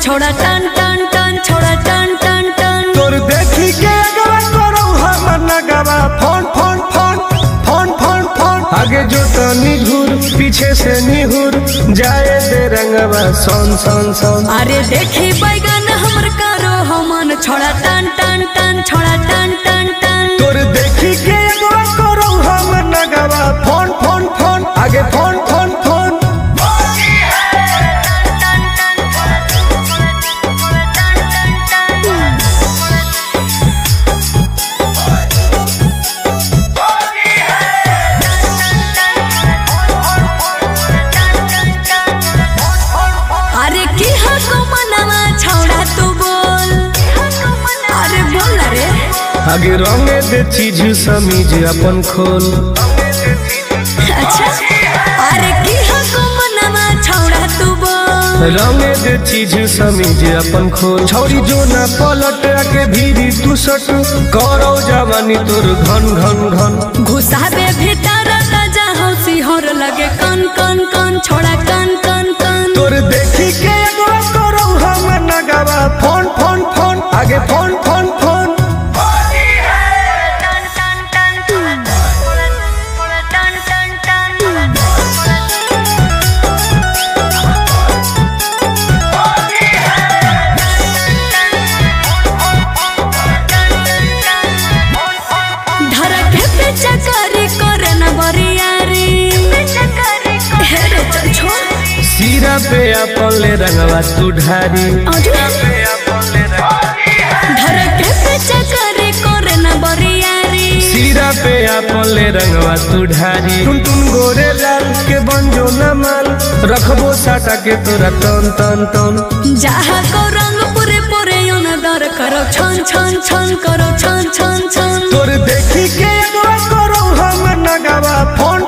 छोड़ा टन टन टन छोड़ा टन टन टन तोर देखी के अगवा करो हमर नगवा phone phone phone phone phone phone आगे जो तनी घूर पीछे से निहुर जाए दे रंगवा सोन सोन सोन अरे देखी बैगन हमर करो हमन छोड़ा टन टन टन छोड़ा टन टन टन तोर देखी के अगवा करो हमर नगवा फोन फोन फोन आगे फोन फोन फोन आगे रंगे दे चीज समीज अपन खोल अच्छा अरे की हको मनवा छौड़ा तू बोल रंगे दे चीज समीज अपन खोल छौरी जो ना पलट के भीरी तू सट करो जवानी तोर घन घन घन घुसाबे भीतर ताजा हौसी होर लगे कन कन कन छोड़ा कन कन कन तोर देखी के एगो करो हम नगवा फोन फोन फोन आगे फोन फोन फोन सीरा पे अपन ले रंगवा तू ढारी धर के पेचा करे करे न बरियारी सीरा पे अपन ले रंगवा तू ढारी टुन टुन गोरे लाल के बंजो न माल रखबो साटा के तोरा तन तन तन जहा को रंग पूरे पूरे ओन दर करो छन छन छन करो छन छन छन तोर देखी के एगो करो हम नगवा फोन